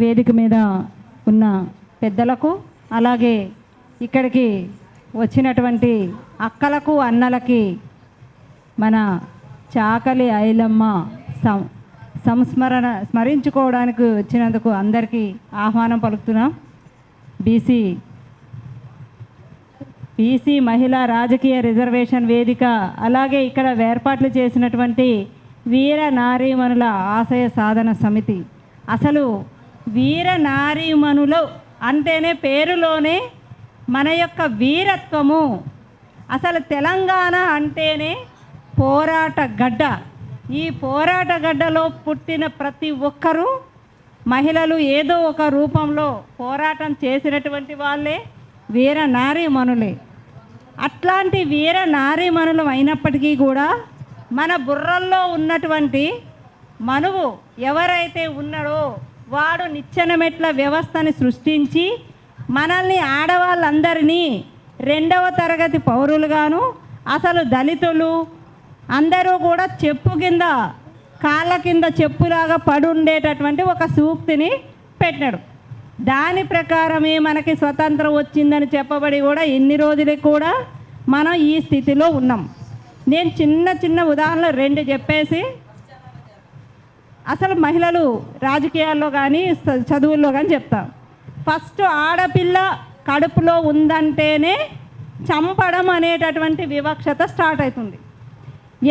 వేదిక మీద ఉన్న పెద్దలకు, అలాగే ఇక్కడికి వచ్చినటువంటి అక్కలకు, అన్నలకి మన చాకలి ఐలమ్మ స్మరించుకోవడానికి వచ్చినందుకు అందరికీ ఆహ్వానం పలుకుతున్నాం. బీసీ మహిళా రాజకీయ రిజర్వేషన్ వేదిక, అలాగే ఇక్కడ ఏర్పాట్లు చేసినటువంటి వీర నారీమణుల ఆశయ సాధన సమితి. అసలు వీర నారీమణులు అంటేనే పేరులోనే మన యొక్క వీరత్వము. అసలు తెలంగాణ అంటేనే పోరాట గడ్డ. ఈ పోరాట గడ్డలో పుట్టిన ప్రతి ఒక్కరూ మహిళలు ఏదో ఒక రూపంలో పోరాటం చేసినటువంటి వాళ్ళే వీర నారీమణులే. అట్లాంటి వీర నారీమణులు అయినప్పటికీ కూడా మన బుర్రల్లో ఉన్నటువంటి మనువు ఎవరైతే ఉన్నాడో వాడు నిచ్చెనమెట్ల వ్యవస్థని సృష్టించి మనల్ని ఆడవాళ్ళందరినీ 2వ తరగతి పౌరులుగాను, అసలు దళితులు అందరూ కూడా చెప్పు కింద, కాళ్ళ కింద చెప్పులాగా పడుండేటటువంటి ఒక సూక్తిని పెట్టాడు. దాని ప్రకారమే మనకి స్వతంత్రం వచ్చిందని చెప్పబడి కూడా ఎన్ని రోజులకు కూడా మనం ఈ స్థితిలో ఉన్నాం. నేను చిన్న ఉదాహరణలు 2 చెప్పేసి అసలు మహిళలు రాజకీయాల్లో కానీ చదువుల్లో కానీ చెప్తాం. ఫస్ట్ ఆడపిల్ల కడుపులో ఉందంటేనే చంపడం అనేటటువంటి వివక్షత స్టార్ట్ అవుతుంది.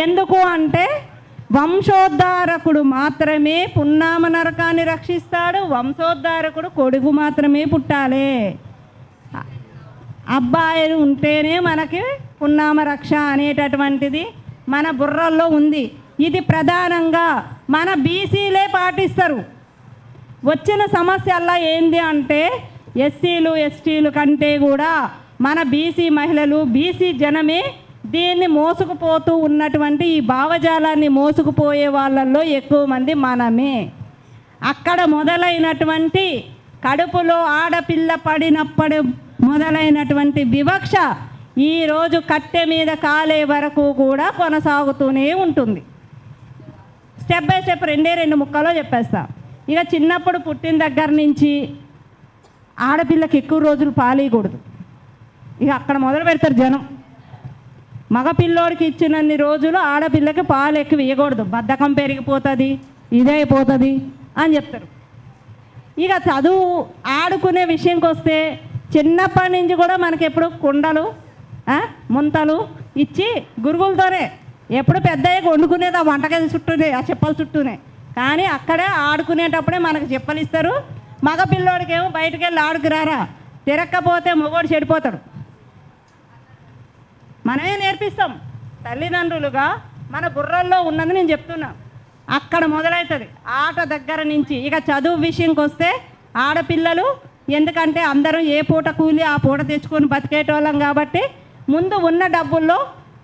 ఎందుకు అంటే వంశోద్ధారకుడు మాత్రమే పున్నామ నరకాన్ని రక్షిస్తాడు, వంశోద్ధారకుడు కొడుకు మాత్రమే పుట్టాలి. అబ్బాయిలు ఉంటేనే మనకి పున్నామ రక్ష అనేటటువంటిది మన బుర్రల్లో ఉంది. ఇది ప్రధానంగా మన బీసీలే పాటిస్తారు. వచ్చిన సమస్యల్లా ఏంది అంటే ఎస్సీలు ఎస్టీలు కంటే కూడా మన బీసీ మహిళలు, బీసీ జనమే దీన్ని మోసుకుపోతూ ఉన్నటువంటి ఈ భావజాలాన్ని మోసుకుపోయే వాళ్ళల్లో ఎక్కువ మంది మనమే. అక్కడ మొదలైనటువంటి కడుపులో ఆడపిల్ల పడినప్పుడు మొదలైనటువంటి వివక్ష ఈరోజు కట్టె మీద కాలే వరకు కూడా కొనసాగుతూనే ఉంటుంది. స్టెప్ బై స్టెప్ 2 ముక్కలో చెప్పేస్తా. ఇక చిన్నప్పుడు పుట్టిన దగ్గర నుంచి ఆడపిల్లకి ఎక్కువ రోజులు పాలేయకూడదు. ఇక అక్కడ మొదలు పెడతారు జనం. మగపిల్లోడికి ఇచ్చినన్ని రోజులు ఆడపిల్లకి పాలు ఎక్కువ ఇవ్వకూడదు, బద్ధకం పెరిగిపోతుంది, ఇదైపోతుంది అని చెప్తారు. ఇక చదువు ఆడుకునే విషయంకి వస్తే చిన్నప్పటి నుంచి కూడా మనకి ఎప్పుడు కుండలు ముంతలు ఇచ్చి గురుగులతోనే ఎప్పుడు పెద్దయ్యాక వండుకునేది ఆ వంటగది చుట్టూనే, ఆ చెప్పల చుట్టూనే. కానీ అక్కడే ఆడుకునేటప్పుడే మనకు చెప్పలు ఇస్తారు. మగపిల్లోడికేమో బయటకు వెళ్ళి ఆడుకురారా, తిరక్కపోతే మగోడు చెడిపోతాడు. మనమే నేర్పిస్తాం తల్లిదండ్రులుగా, మన బుర్రల్లో ఉన్నది నేను చెప్తున్నా. అక్కడ మొదలవుతుంది ఆట దగ్గర నుంచి. ఇక చదువు విషయంకి వస్తే ఆడపిల్లలు, ఎందుకంటే అందరం ఏ పూట కూలి ఆ పూట తెచ్చుకొని బతికేటోళ్ళం కాబట్టి ముందు ఉన్న డబ్బుల్లో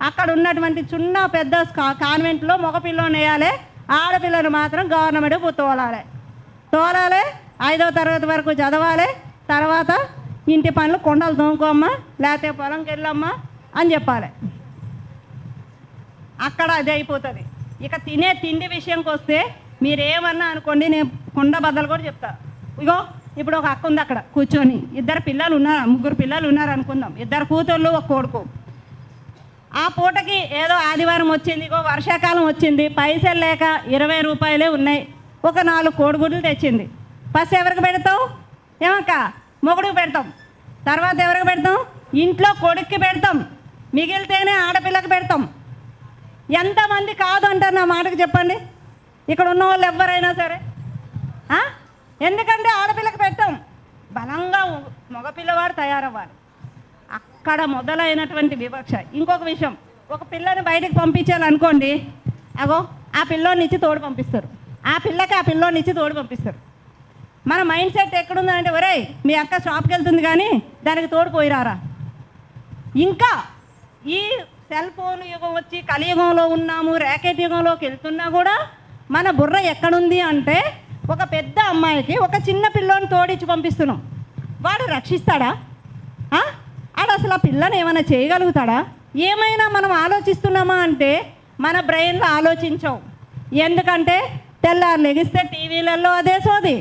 అక్కడ ఉన్నటువంటి చిన్న పెద్ద కాన్వెంట్లో మగపిల్లని వేయాలి, ఆడపిల్లను మాత్రం గవర్నమెంట్ తోలాలి. 5వ తరగతి వరకు చదవాలి. తర్వాత ఇంటి పనులు కొండలు తోముకోమ్మా, లేకపోతే పొలంకి వెళ్ళమ్మా అని చెప్పాలి. అక్కడ అది అయిపోతుంది. ఇక తినే తిండి విషయంకి వస్తే మీరేమన్నా అనుకోండి, నేను కొండ బద్దలు కూడా చెప్తా. ఇగో ఇప్పుడు ఒక అక్క ఉంది అక్కడ కూర్చొని, 2 పిల్లలు ఉన్నారు, 3 పిల్లలు ఉన్నారు అనుకుందాం, 2 కూతుళ్ళు 1 కొడుకు. ఆ పూటకి ఏదో ఆదివారం వచ్చింది, ఇగో వర్షాకాలం వచ్చింది, పైసలు లేక 20 రూపాయలే ఉన్నాయి, ఒక 4 కోడిగుడ్లు తెచ్చింది. ఫస్ట్ ఎవరికి పెడతాం? ఏమక్క? మొగుడికి పెడతాం. తర్వాత ఎవరికి పెడతాం? ఇంట్లో కొడుక్కి పెడతాం. మిగిలితేనే ఆడపిల్లకి పెడతాం. ఎంతమంది కాదు అంటారు నా మాటకు చెప్పండి, ఇక్కడ ఉన్న వాళ్ళు ఎవరైనా సరే. ఎందుకంటే ఆడపిల్లకి పెట్టాం, బలంగా మగపిల్లవాడు తయారవ్వాలి. అక్కడ మొదలైనటువంటి వివక్ష. ఇంకొక విషయం, ఒక పిల్లని బయటకు పంపించాలనుకోండి, అగో ఆ పిల్లోని ఇచ్చి తోడు పంపిస్తారు, ఆ పిల్లకి ఆ పిల్లోని ఇచ్చి తోడు పంపిస్తారు. మన మైండ్ సెట్ ఎక్కడుందంటే, ఒరేయ్ మీ అక్క షాప్కి వెళ్తుంది కానీ దానికి తోడు పోయిరారా. ఇంకా ఈ సెల్ ఫోన్ యుగం వచ్చి కలియుగంలో ఉన్నాము, ర్యాకెట్ యుగంలోకి వెళ్తున్నా కూడా మన బుర్ర ఎక్కడుంది అంటే, ఒక పెద్ద అమ్మాయికి ఒక చిన్న పిల్లోని తోడిచ్చి పంపిస్తున్నాం. వాడు రక్షిస్తాడా? ఆడు అసలు ఆ పిల్లని ఏమైనా చేయగలుగుతాడా? ఏమైనా మనం ఆలోచిస్తున్నామా అంటే మన బ్రెయిన్లో ఆలోచించవు. ఎందుకంటే తెల్లారు లెగిస్తే టీవీలలో అదే సోది,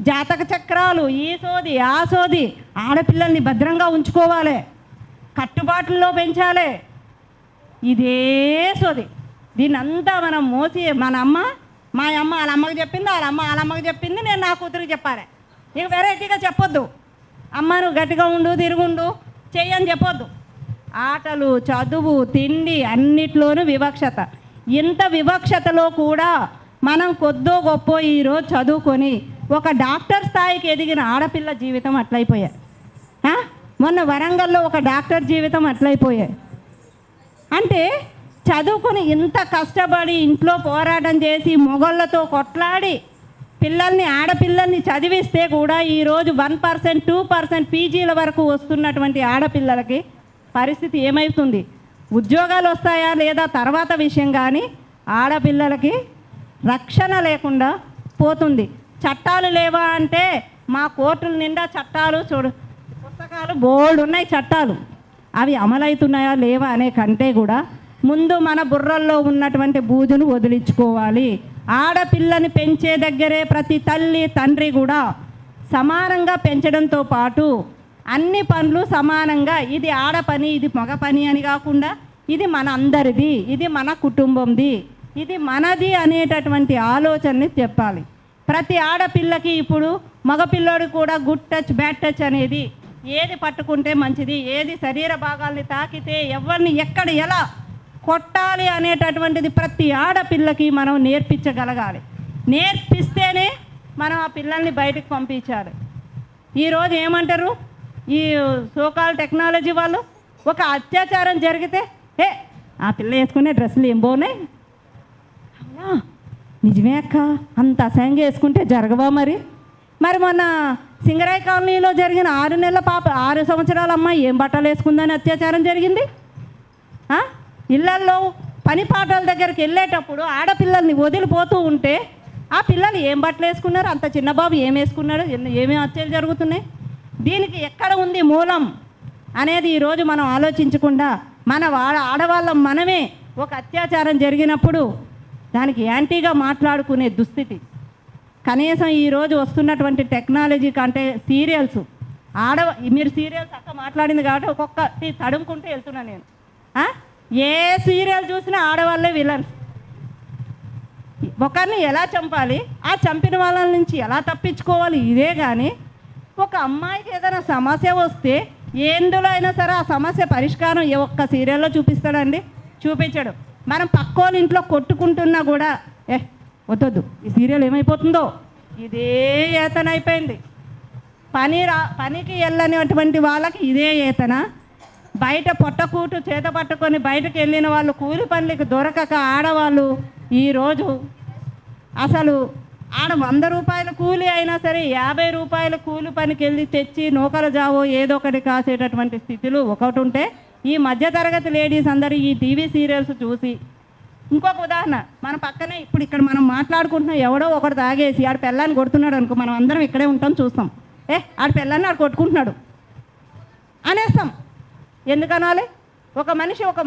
జాతక చక్రాలు, ఈ సోది ఆ సోది. ఆడపిల్లల్ని భద్రంగా ఉంచుకోవాలి, కట్టుబాట్లలో పెంచాలి, ఇదే సోది. దీన్నంతా మనం మోసి మా అమ్మ వాళ్ళ అమ్మకి చెప్పింది, వాళ్ళ అమ్మకి చెప్పింది, నేను నా కూతురికి చెప్పాలి. ఇక వెరైటీగా చెప్పొద్దు, అమ్మ నువ్వు గట్టిగా ఉండు, తిరుగుండు, చెయ్యని చెప్పొద్దు. ఆటలు, చదువు, తిండి అన్నిట్లోనూ వివక్షత. ఇంత వివక్షతలో కూడా మనం కొద్దో గొప్ప ఈరోజు చదువుకొని ఒక డాక్టర్ స్థాయికి ఎదిగిన ఆడపిల్ల జీవితం అట్లయిపోయాయి. మొన్న వరంగల్లో ఒక డాక్టర్ జీవితం అట్లయిపోయాయి. అంటే చదువుకొని ఇంత కష్టపడి ఇంట్లో పోరాటం చేసి మొగళ్ళతో కొట్లాడి ఆడపిల్లల్ని చదివిస్తే కూడా ఈరోజు 1%, 2% పీజీల వరకు వస్తున్నటువంటి ఆడపిల్లలకి పరిస్థితి ఏమవుతుంది? ఉద్యోగాలు వస్తాయా లేదా తర్వాత విషయం, కానీ ఆడపిల్లలకి రక్షణ లేకుండా పోతుంది. చట్టాలు లేవా అంటే మా కోర్టుల నిండా చట్టాలు, చూడు పుస్తకాలు బోల్డ్ ఉన్నాయి చట్టాలు, అవి అమలవుతున్నాయా లేవా అనే కంటే కూడా ముందు మన బుర్రల్లో ఉన్నటువంటి బూజును వదిలించుకోవాలి. ఆడపిల్లని పెంచే దగ్గరే ప్రతి తల్లి తండ్రి కూడా సమానంగా పెంచడంతో పాటు అన్ని పనులు సమానంగా, ఇది ఆడ పని ఇది మగ పని అని కాకుండా ఇది మన అందరిది, ఇది మన కుటుంబంది, ఇది మనది అనేటటువంటి ఆలోచనని చెప్పాలి. ప్రతి ఆడపిల్లకి ఇప్పుడు మగపిల్లోడు కూడా గుడ్ టచ్ బ్యాడ్ టచ్ అనేది, ఏది పట్టుకుంటే మంచిది, ఏది శరీర భాగాల్ని తాకితే ఎవరిని ఎక్కడ ఎలా కొట్టాలి అనేటటువంటిది ప్రతి ఆడపిల్లకి మనం నేర్పించగలగాలి. నేర్పిస్తేనే మనం ఆ పిల్లల్ని బయటకు పంపించాలి. ఈరోజు ఏమంటారు ఈ సోకాల్ టెక్నాలజీ వాళ్ళు, ఒక అత్యాచారం జరిగితే ఆ పిల్ల వేసుకునే డ్రెస్సులు ఏం బాగున్నాయి, అవునా నిజమే అక్క, అంత అసహ్యంగా వేసుకుంటే జరగవా? మరి మొన్న సింగరాయ్ కాలనీలో జరిగిన 6 నెలల పాప, 6 సంవత్సరాల అమ్మాయి ఏం బట్టలు వేసుకుందని అత్యాచారం జరిగింది. ఇళ్లల్లో పని పాటల దగ్గరికి వెళ్ళేటప్పుడు ఆడపిల్లల్ని వదిలిపోతూ ఉంటే ఆ పిల్లలు ఏం బట్టలు వేసుకున్నారు, అంత చిన్న బాబు ఏం వేసుకున్నాడు, ఏమేమి హత్యలు జరుగుతున్నాయి, దీనికి ఎక్కడ ఉంది మూలం అనేది ఈరోజు మనం ఆలోచించకుండా మన ఆడవాళ్ళం మనమే ఒక అత్యాచారం జరిగినప్పుడు దానికి యాంటీగా మాట్లాడుకునే దుస్థితి. కనీసం ఈరోజు వస్తున్నటువంటి టెక్నాలజీ కంటే సీరియల్స్, మీరు సీరియల్స్ అక్క మాట్లాడింది కాబట్టి ఒక్కొక్కటి తడుముకుంటూ వెళ్తున్నాను నేను. ఏ సీరియల్ చూసినా ఆడవాళ్ళే విలన్స్. ఒకరిని ఎలా చంపాలి, ఆ చంపిన వాళ్ళ నుంచి ఎలా తప్పించుకోవాలి, ఇదే కానీ ఒక అమ్మాయికి ఏదైనా సమస్య వస్తే ఎందులో అయినా సరే ఆ సమస్య పరిష్కారం ఏ ఒక్క సీరియల్లో చూపిస్తాడండి? చూపించాడు. మనం పక్కోళ్ళ ఇంట్లో కొట్టుకుంటున్నా కూడా వద్దొద్దు, ఈ సీరియల్ ఏమైపోతుందో, ఇదే ఏతన అయిపోయింది. పనికి వెళ్ళనిటువంటి వాళ్ళకి ఇదే ఏతన. బయట పొట్టకూటు చేత పట్టుకొని బయటకు వెళ్ళిన వాళ్ళు కూలి పనులకి దొరకక ఆడవాళ్ళు ఈరోజు అసలు 100 రూపాయల కూలి అయినా సరే 50 రూపాయల కూలి పనికి వెళ్ళి తెచ్చి నూకల జావో ఏదో ఒకటి కాసేటటువంటి స్థితిలో ఒకటి ఉంటే, ఈ మధ్యతరగతి లేడీస్ అందరూ ఈ టీవీ సీరియల్స్ చూసి, ఇంకొక ఉదాహరణ మన పక్కనే ఇప్పుడు ఇక్కడ మనం మాట్లాడుకుంటున్నాం, ఎవడో ఒకటి తాగేసి ఆడ పిల్లాన్ని కొడుతున్నాడు అనుకో, మనం అందరం ఇక్కడే ఉంటాం చూస్తాం, ఆడ పిల్లాన్ని ఆడు కొట్టుకుంటున్నాడు అనేస్తాం. ఎందుకనాలి? ఒక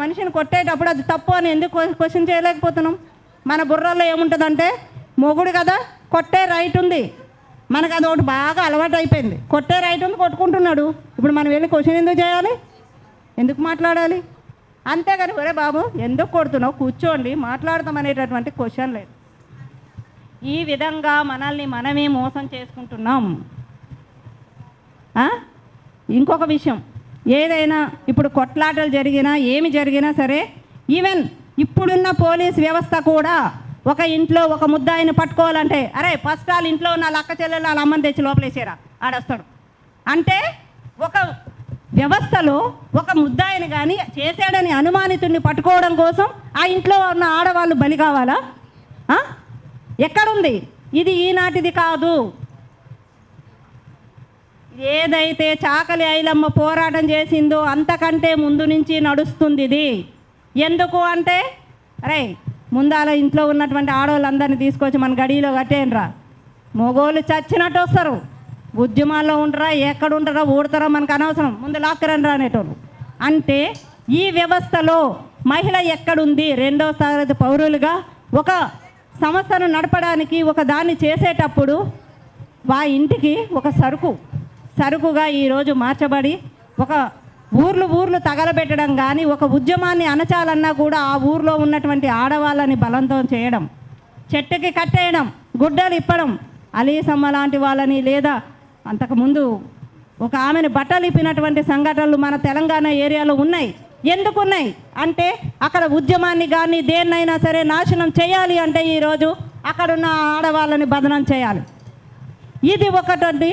మనిషిని కొట్టేటప్పుడు అది తప్పు అని ఎందుకు క్వశ్చన్ చేయలేకపోతున్నాం? మన బుర్రలో ఏముంటుందంటే, మొగుడు కదా కొట్టే రైట్ ఉంది, మనకు అది ఒకటి బాగా అలవాటు అయిపోయింది, కొట్టే రైట్ ఉంది కొట్టుకుంటున్నాడు, ఇప్పుడు మనం వెళ్ళి క్వశ్చన్ ఎందుకు చేయాలి, ఎందుకు మాట్లాడాలి? అంతేగాని ఒరే బాబు ఎందుకు కొడుతున్నావు, కూర్చోండి మాట్లాడతాం అనేటటువంటి క్వశ్చన్ లేదు. ఈ విధంగా మనల్ని మనమే మోసం చేసుకుంటున్నాం. ఇంకొక విషయం, ఏదైనా ఇప్పుడు కొట్లాటలు జరిగినా ఏమి జరిగినా సరే, ఈవెన్ ఇప్పుడున్న పోలీస్ వ్యవస్థ కూడా ఒక ఇంట్లో ఒక ముద్దాయిని పట్టుకోవాలంటే అరే ఫస్ట్ వాళ్ళ ఇంట్లో ఉన్న అక్క చెల్లెలు వాళ్ళ అమ్మని తెచ్చి లోపలేసారా ఆడొస్తాడు అంటే, ఒక వ్యవస్థలో ఒక ముద్దాయిని కానీ చేశాడని అనుమానితుడిని పట్టుకోవడం కోసం ఆ ఇంట్లో ఉన్న ఆడవాళ్ళు బలి కావాలా? ఎక్కడుంది? ఇది ఈనాటిది కాదు. ఏదైతే చాకలి ఐలమ్మ పోరాటం చేసిందో అంతకంటే ముందు నుంచి నడుస్తుంది ఇది. ఎందుకు అంటే, అరే ముందాల ఇంట్లో ఉన్నటువంటి ఆడవాళ్ళందరినీ తీసుకొచ్చి మన గడిలో కట్టేయండిరా, మొగోళ్ళు చచ్చినట్టు వస్తారు, ఉద్యమాల్లో ఉండరా ఎక్కడ ఉంటారా ఊడతారా మనకు అనవసరం, ముందు లాక్కరండి అనేటోళ్ళు. అంటే ఈ వ్యవస్థలో మహిళ ఎక్కడుంది? 2వ తరగతి పౌరులుగా ఒక సంస్థను నడపడానికి ఒక దాన్ని చేసేటప్పుడు ఇంటికి ఒక సరుకుగా ఈరోజు మార్చబడి ఒక ఊర్లు తగలబెట్టడం కానీ ఒక ఉద్యమాన్ని అణచాలన్నా కూడా ఆ ఊర్లో ఉన్నటువంటి ఆడవాళ్ళని బలవంతం చేయడం, చెట్టుకి కట్టేయడం, గుడ్డలు ఇప్పడం, అలీసమ్మ లాంటి వాళ్ళని లేదా అంతకుముందు ఒక ఆమెను బట్టలు ఇప్పినటువంటి సంఘటనలు మన తెలంగాణ ఏరియాలో ఉన్నాయి. ఎందుకు ఉన్నాయి అంటే అక్కడ ఉద్యమాన్ని కానీ దేన్నైనా సరే నాశనం చేయాలి అంటే ఈరోజు అక్కడున్న ఆడవాళ్ళని బదనం చేయాలి. ఇది ఒకటి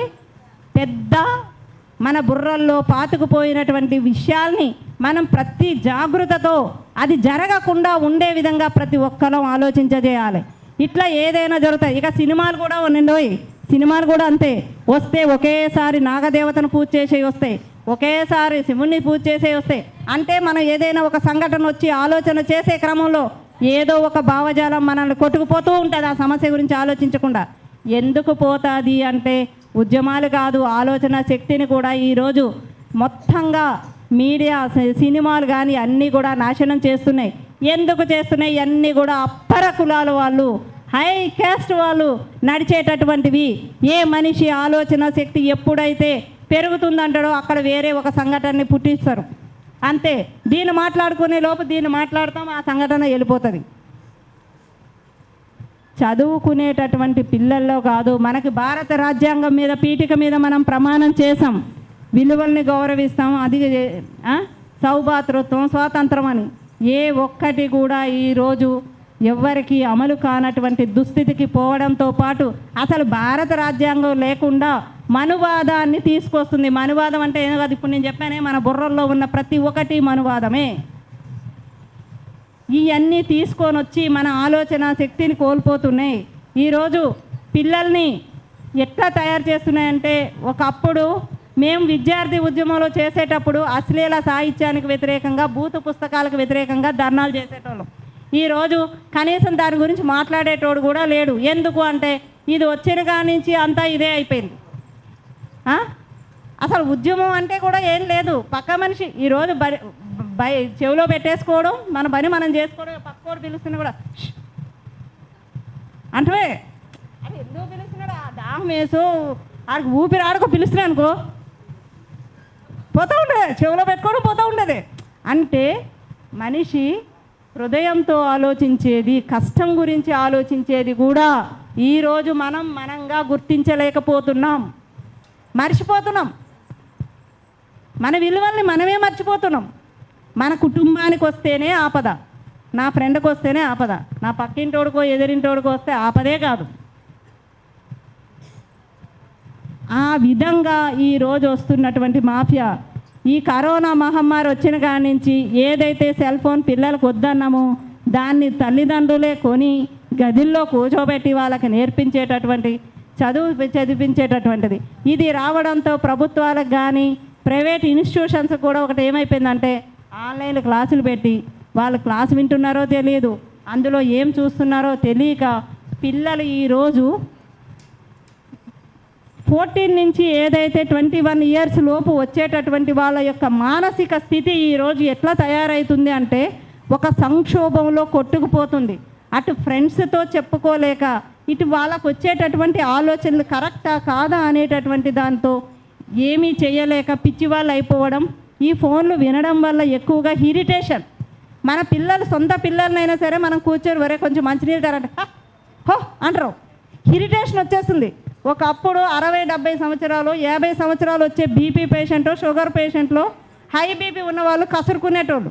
పెద్ద మన బుర్రల్లో పాతుకుపోయినటువంటి విషయాల్ని మనం ప్రతి జాగృతతో అది జరగకుండా ఉండే విధంగా ప్రతి ఒక్కరూ ఆలోచించేయాలి. ఇట్లా ఏదైనా జరుగుతాయి. ఇక సినిమాలు కూడా ఉండండి, సినిమాలు కూడా అంతే. వస్తే ఒకేసారి నాగదేవతను పూజ చేసే వస్తాయి, ఒకేసారి శివుణ్ణి పూజ చేసే వస్తాయి. అంటే మనం ఏదైనా ఒక సంఘటన వచ్చి ఆలోచన చేసే క్రమంలో ఏదో ఒక భావజాలం మనల్ని కొట్టుకుపోతూ ఉంటుంది. ఆ సమస్య గురించి ఆలోచించకుండా ఎందుకు పోతుంది అంటే ఉద్యమాలు కాదు, ఆలోచన శక్తిని కూడా ఈరోజు మొత్తంగా మీడియా సినిమాలు కానీ అన్నీ కూడా నాశనం చేస్తున్నాయి. ఎందుకు చేస్తున్నాయి? అన్నీ కూడా అప్పర కులాల వాళ్ళు, హై క్యాస్ట్ వాళ్ళు నడిచేటటువంటివి. ఏ మనిషి ఆలోచన శక్తి ఎప్పుడైతే పెరుగుతుందంటాడో అక్కడ వేరే ఒక సంఘటనని పుట్టిస్తారు. అంతే, దీన్ని మాట్లాడుకునే లోపు దీన్ని మాట్లాడతాం, ఆ సంఘటన వెళ్ళిపోతుంది. చదువుకునేటటువంటి పిల్లల్లో కాదు, మనకి భారత రాజ్యాంగం మీద పీఠిక మీద మనం ప్రమాణం చేసాం, విలువల్ని గౌరవిస్తాం, అది సౌభాతృత్వం స్వాతంత్రం అని. ఏ ఒక్కటి కూడా ఈరోజు ఎవ్వరికి అమలు కానటువంటి దుస్థితికి పోవడంతో పాటు అసలు భారత రాజ్యాంగం లేకుండా మనువాదాన్ని తీసుకొస్తుంది. మనువాదం అంటే ఏం కాదు, ఇప్పుడు నేను చెప్పానే మన బుర్రల్లో ఉన్న ప్రతి ఒక్కటి మనువాదమే. ఇవన్నీ తీసుకొని వచ్చి మన ఆలోచన శక్తిని కోల్పోతున్నాయి. ఈరోజు పిల్లల్ని ఎట్లా తయారు చేస్తున్నాయంటే, ఒకప్పుడు మేము విద్యార్థి ఉద్యమంలో చేసేటప్పుడు అశ్లీల సాహిత్యానికి వ్యతిరేకంగా బూతు పుస్తకాలకు వ్యతిరేకంగా ధర్నాలు చేసేటోళ్ళం. ఈరోజు కనీసం దాని గురించి మాట్లాడేటోడు కూడా లేడు. ఎందుకు అంటే ఇది వచ్చిన కాడి నుంచి అంతా ఇదే అయిపోయింది. అసలు ఉద్యమం అంటే కూడా ఏం లేదు. పక్క మనిషి ఈరోజు చెవిలో పెట్టేసుకోవడం, మన పని మనం చేసుకోవడం, పక్కోడు పిలుస్తున్నా కూడా అంటే అది ఎందుకు పిలుస్తున్నాడు, ఆ దాహం వేసు ఆడికి ఊపిరి ఆడుకో పిలుస్తున్నాను అనుకో పోతూ ఉండేది, చెవిలో పెట్టుకోవడం పోతూ ఉండేది. అంటే మనిషి హృదయంతో ఆలోచించేది, కష్టం గురించి ఆలోచించేది కూడా ఈరోజు మనంగా గుర్తించలేకపోతున్నాం, మర్చిపోతున్నాం. మన విలువల్ని మనమే మర్చిపోతున్నాం. మన కుటుంబానికి వస్తేనే ఆపద, నా ఫ్రెండ్కి వస్తేనే ఆపద, నా పక్కింటోడికో ఎదురింటోడికో వస్తే ఆపదే కాదు. ఆ విధంగా ఈరోజు వస్తున్నటువంటి మాఫియా, ఈ కరోనా మహమ్మారి వచ్చిన కాడి నుంచి ఏదైతే సెల్ ఫోన్ పిల్లలకు వద్దన్నామో దాన్ని తల్లిదండ్రులే కొని గదిల్లో కూర్చోబెట్టి వాళ్ళకి నేర్పించేటటువంటి చదివించేటటువంటిది ఇది రావడంతో ప్రభుత్వాలకు కానీ ప్రైవేట్ ఇన్స్టిట్యూషన్స్ కూడా ఒకటి ఏమైపోయిందంటే ఆన్లైన్ క్లాసులు పెట్టి వాళ్ళు క్లాసు వింటున్నారో తెలియదు, అందులో ఏం చూస్తున్నారో తెలియక పిల్లలు ఈరోజు 14 నుంచి ఏదైతే 21 ఇయర్స్ లోపు వచ్చేటటువంటి వాళ్ళ యొక్క మానసిక స్థితి ఈరోజు ఎట్లా తయారవుతుంది అంటే ఒక సంక్షోభంలో కొట్టుకుపోతుంది. అటు ఫ్రెండ్స్తో చెప్పుకోలేక, ఇటు వాళ్ళకు వచ్చేటటువంటి ఆలోచనలు కరెక్టా కాదా అనేటటువంటి దాంతో ఏమీ చేయలేక పిచ్చి వాళ్ళు అయిపోవడం. ఈ ఫోన్లు వినడం వల్ల ఎక్కువగా ఇరిటేషన్. మన పిల్లలు సొంత పిల్లలనైనా సరే మనం కూర్చొని వరే కొంచెం మంచినీళ్ళు తరంటే హో అంటారు, ఇరిటేషన్ వచ్చేస్తుంది. ఒకప్పుడు 60-70 సంవత్సరాలు 50 సంవత్సరాలు వచ్చే బీపీ పేషెంట్, షుగర్ పేషెంట్లో హై బీపీ ఉన్న వాళ్ళు కసురుకునేటోళ్ళు.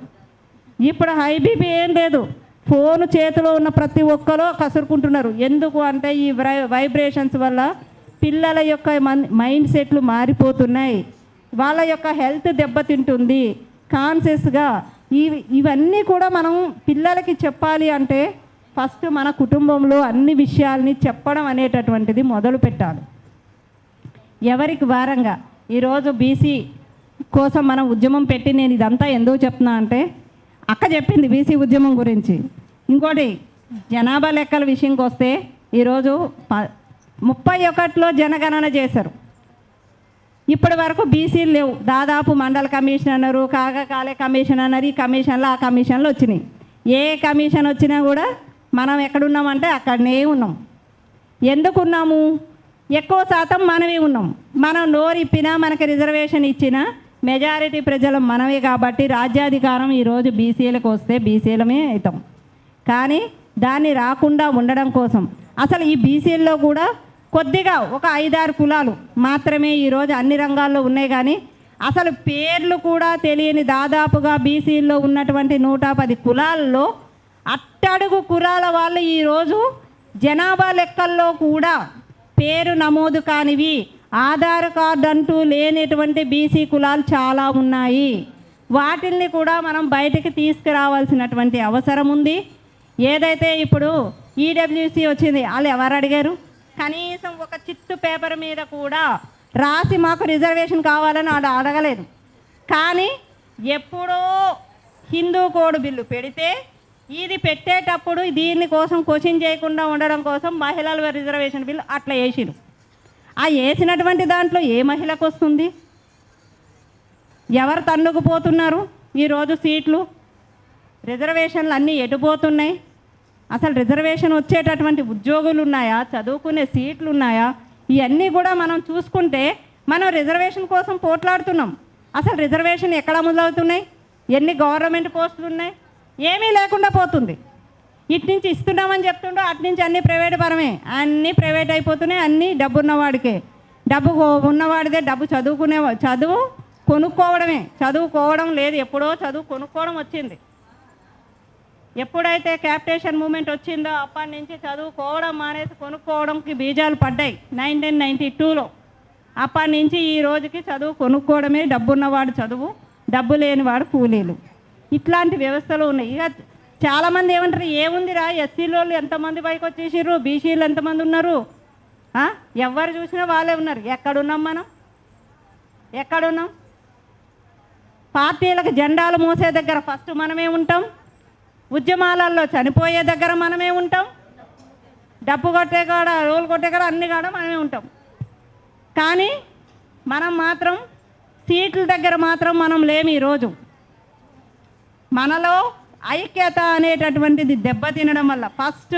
ఇప్పుడు హై బీపీ ఏం లేదు, ఫోన్ చేతిలో ఉన్న ప్రతి ఒక్కరూ కసురుకుంటున్నారు. ఎందుకు అంటే ఈ వైబ్రేషన్స్ వల్ల పిల్లల యొక్క మైండ్ సెట్లు మారిపోతున్నాయి, వాళ్ళ యొక్క హెల్త్ దెబ్బతింటుంది. కాన్షియస్గా ఇవన్నీ కూడా మనం పిల్లలకి చెప్పాలి అంటే ఫస్ట్ మన కుటుంబంలో అన్ని విషయాల్ని చెప్పడం అనేటటువంటిది మొదలు పెట్టాలి. ఎవరికి వారంగా ఈరోజు బీసీ కోసం మనం ఉద్యమం పెట్టి నేను ఇదంతా ఎందుకు చెప్తున్నా అంటే అక్క చెప్పింది బీసీ ఉద్యమం గురించి. ఇంకోటి జనాభా లెక్కల విషయంకి వస్తే ఈరోజు 31లో జనగణన చేశారు. ఇప్పటి వరకు బీసీలు లేవు. దాదాపు మండల కమిషన్ అన్నారు, కాలే కమిషన్ అన్నారు, ఈ కమిషన్లు ఆ కమిషన్లు వచ్చినాయి. ఏ కమిషన్ వచ్చినా కూడా మనం ఎక్కడున్నామంటే అక్కడనే ఉన్నాం. ఎందుకున్నాము? ఎక్కువ శాతం మనమే ఉన్నాం. మనం నోరిప్పినా మనకి రిజర్వేషన్ ఇచ్చినా మెజారిటీ ప్రజలు మనమే కాబట్టి రాజ్యాధికారం ఈరోజు బీసీలకు వస్తే బీసీలమే అవుతాం. కానీ దాన్ని రాకుండా ఉండడం కోసం అసలు ఈ బీసీల్లో కూడా కొద్దిగా ఒక 5-6 కులాలు మాత్రమే ఈరోజు అన్ని రంగాల్లో ఉన్నాయి. కానీ అసలు పేర్లు కూడా తెలియని దాదాపుగా బీసీల్లో ఉన్నటువంటి 110 కులాల్లో అట్టడుగు కులాల వాళ్ళు ఈరోజు జనాభా లెక్కల్లో కూడా పేరు నమోదు కానివి, ఆధార్ కార్డు అంటూ లేనటువంటి బీసీ కులాలు చాలా ఉన్నాయి. వాటిల్ని కూడా మనం బయటికి తీసుకురావాల్సినటువంటి అవసరం ఉంది. ఏదైతే ఇప్పుడు ఈడబ్ల్యూసీ వచ్చింది, వాళ్ళు ఎవరు అడిగారు? కనీసం ఒక చిట్టు పేపర్ మీద కూడా రాసి మాకు రిజర్వేషన్ కావాలని అడగలేదు. కానీ ఎప్పుడో హిందూ కోడ్ బిల్లు పెడితే ఇది పెట్టేటప్పుడు దీని కోసం క్వశ్చన్ చేయకుండా ఉండడం కోసం మహిళల రిజర్వేషన్ బిల్లు అట్లా వేసిరు. ఆ వేసినటువంటి దాంట్లో ఏ మహిళకు వస్తుంది? ఎవరు తన్నుకుపోతున్నారు ఈరోజు సీట్లు? రిజర్వేషన్లు అన్నీ ఎటుపోతున్నాయి? అసలు రిజర్వేషన్ వచ్చేటటువంటి ఉద్యోగులు ఉన్నాయా? చదువుకునే సీట్లు ఉన్నాయా? ఇవన్నీ కూడా మనం చూసుకుంటే మనం రిజర్వేషన్ కోసం పోట్లాడుతున్నాం. అసలు రిజర్వేషన్ ఎక్కడ మొదలవుతున్నాయి? ఎన్ని గవర్నమెంట్ పోస్టులు ఉన్నాయి? ఏమీ లేకుండా పోతుంది. ఇటు నుంచి ఇస్తున్నామని చెప్తుండో అటు నుంచి అన్నీ ప్రైవేట్ పరమే, అన్నీ ప్రైవేట్ అయిపోతున్నాయి. అన్నీ డబ్బు ఉన్నవాడికే, డబ్బు ఉన్నవాడిదే. డబ్బు చదువు కొనుక్కోవడమే, చదువుకోవడం లేదు. ఎప్పుడో చదువు కొనుక్కోవడం వచ్చింది. ఎప్పుడైతే క్యాపిటేషన్ మూమెంట్ వచ్చిందో అప్పటి నుంచి చదువుకోవడం మానేసి కొనుక్కోవడంకి బీజాలు పడ్డాయి 1992లో. అప్పటి నుంచి ఈ రోజుకి చదువు కొనుక్కోవడమే. డబ్బున్నవాడు చదువు, డబ్బు లేనివాడు కూలీలు. ఇట్లాంటి వ్యవస్థలు ఉన్నాయి. ఇక చాలామంది ఏమంటారు, ఏముందిరా ఎస్సీలో ఎంతమంది పైకి వచ్చేసారు, బీసీలు ఎంతమంది ఉన్నారు, ఎవరు చూసినా వాళ్ళే ఉన్నారు. ఎక్కడున్నాం మనం? ఎక్కడున్నాం? పార్టీలకు జెండాలు మోసే దగ్గర ఫస్ట్ మనమే ఉంటాం. ఉద్యమాలలో చనిపోయే దగ్గర మనమే ఉంటాం. డబ్బు కొట్టే కాడ, రోలు కొట్టే కాడ అన్ని కాడ మనమే ఉంటాం. కానీ మనం మాత్రం సీట్ల దగ్గర మాత్రం మనం లేము. ఈరోజు మనలో ఐక్యత అనేటటువంటిది దెబ్బతినడం వల్ల ఫస్ట్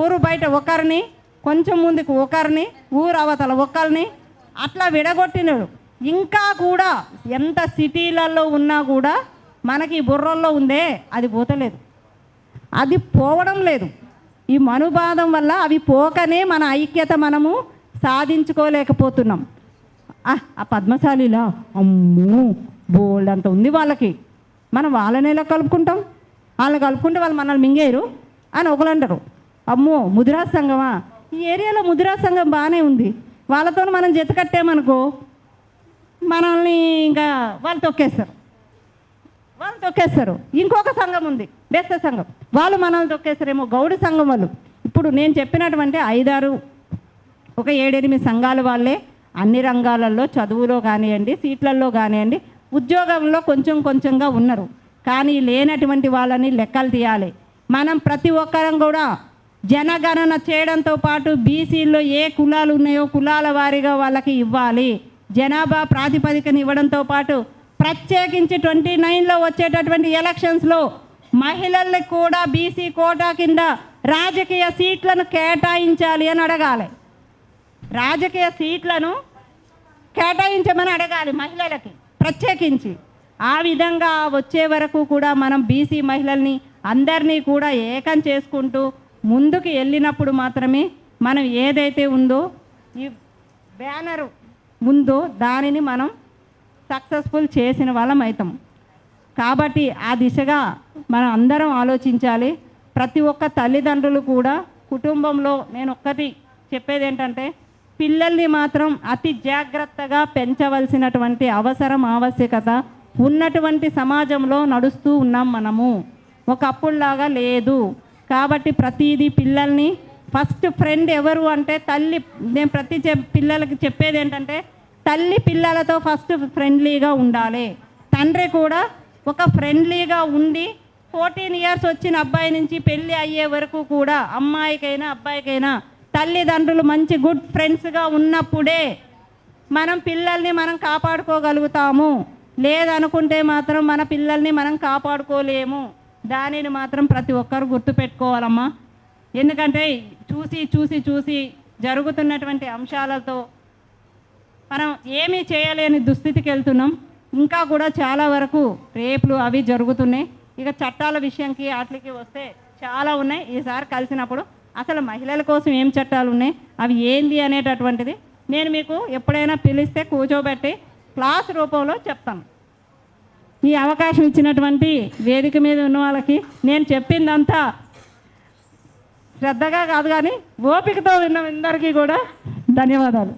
ఊరు బయట ఒకరిని, కొంచెం ముందుకు ఒకరిని, ఊరు అవతల ఒకరిని అట్లా విడగొట్టినాడు. ఇంకా కూడా ఎంత సిటీలలో ఉన్నా కూడా మనకి బుర్రల్లో ఉందే అది పోతలేదు, అది పోవడం లేదు. ఈ మనువాదం వల్ల అవి పోకనే మన ఐక్యత మనము సాధించుకోలేకపోతున్నాం. ఆ పద్మశాలిలా అమ్మో బోల్డ్ అంత ఉంది వాళ్ళకి, మనం వాళ్ళని ఎలా కలుపుకుంటాం? వాళ్ళని కలుపుకుంటే వాళ్ళు మనల్ని మింగేరు అని ఒకరు అంటారు. అమ్మో ముదిరా సంఘమా? ఈ ఏరియాలో ముదిరా సంఘం బాగానే ఉంది, వాళ్ళతో మనం జత కట్టామనుకో మనల్ని ఇంకా వాళ్ళు తొక్కేస్తారు. ఇంకొక సంఘం ఉంది బెస్త సంఘం, వాళ్ళు మనల్ని తొక్కేస్తారేమో. గౌడు సంఘం వాళ్ళు ఇప్పుడు నేను చెప్పినటువంటి 5-6 ఒక 7-8 సంఘాల వాళ్ళే అన్ని రంగాలలో, చదువులో కానివ్వండి, సీట్లలో కానివ్వండి, ఉద్యోగంలో కొంచెంగా ఉన్నారు. కానీ లేనటువంటి వాళ్ళని లెక్కలు తీయాలి. మనం ప్రతి ఒక్కరం కూడా జనగణన చేయడంతో పాటు బీసీల్లో ఏ కులాలు ఉన్నాయో కులాల వారీగా వాళ్ళకి ఇవ్వాలి. జనాభా ప్రాతిపదికన ఇవ్వడంతో పాటు ప్రత్యేకించి 29లో వచ్చేటటువంటి ఎలక్షన్స్లో మహిళలకు కూడా బీసీ కోటా కింద రాజకీయ సీట్లను కేటాయించాలి అని అడగాలి. రాజకీయ సీట్లను కేటాయించమని అడగాలి మహిళలకి ప్రత్యేకించి. ఆ విధంగా వచ్చే వరకు కూడా మనం బీసీ మహిళల్ని అందరినీ కూడా ఏకం చేసుకుంటూ ముందుకు వెళ్ళినప్పుడు మాత్రమే మనం ఏదైతే ఉందో ఈ బ్యానరు ఉందో దానిని మనం సక్సెస్ఫుల్ చేసిన వాళ్ళం అవుతాం. కాబట్టి ఆ దిశగా మనం అందరం ఆలోచించాలి. ప్రతి ఒక్క తల్లిదండ్రులు కూడా కుటుంబంలో నేను ఒక్కటి చెప్పేది ఏంటంటే పిల్లల్ని మాత్రం అతి జాగ్రత్తగా పెంచవలసినటువంటి ఆవశ్యకత ఉన్నటువంటి సమాజంలో నడుస్తూ ఉన్నాం మనము, ఒకప్పుడులాగా లేదు. కాబట్టి ప్రతిదీ పిల్లల్ని ఫస్ట్ ఫ్రెండ్ ఎవరు అంటే తల్లి. నేను పిల్లలకి చెప్పేది ఏంటంటే తల్లి పిల్లలతో ఫస్ట్ ఫ్రెండ్లీగా ఉండాలి. తండ్రి కూడా ఒక ఫ్రెండ్లీగా ఉండి 14 ఇయర్స్ వచ్చిన అబ్బాయి నుంచి పెళ్ళి అయ్యే వరకు కూడా అమ్మాయికైనా అబ్బాయికైనా తల్లిదండ్రులు మంచి గుడ్ ఫ్రెండ్స్గా ఉన్నప్పుడే మనం పిల్లల్ని మనం కాపాడుకోగలుగుతాము. లేదనుకుంటే మాత్రం మన పిల్లల్ని మనం కాపాడుకోలేము. దానిని మాత్రం ప్రతి ఒక్కరు గుర్తుపెట్టుకోవాలమ్మా. ఎందుకంటే చూసి జరుగుతున్నటువంటి అంశాలతో మనం ఏమీ చేయలేని దుస్థితికి వెళ్తున్నాం. ఇంకా కూడా చాలా వరకు రేపులు అవి జరుగుతున్నాయి. ఇక చట్టాల విషయంకి వాటికి వస్తే చాలా ఉన్నాయి. ఈసారి కలిసినప్పుడు అసలు మహిళల కోసం ఏం చట్టాలు ఉన్నాయి, అవి ఏంది అనేటటువంటిది నేను మీకు ఎప్పుడైనా పిలిస్తే కూర్చోబెట్టి క్లాస్ రూపంలో చెప్తాను. ఈ అవకాశం ఇచ్చినటువంటి వేదిక మీద ఉన్న వాళ్ళకి నేను చెప్పిందంతా శ్రద్ధగా కాదు కానీ ఓపికతో విన్న అందరికీ కూడా ధన్యవాదాలు.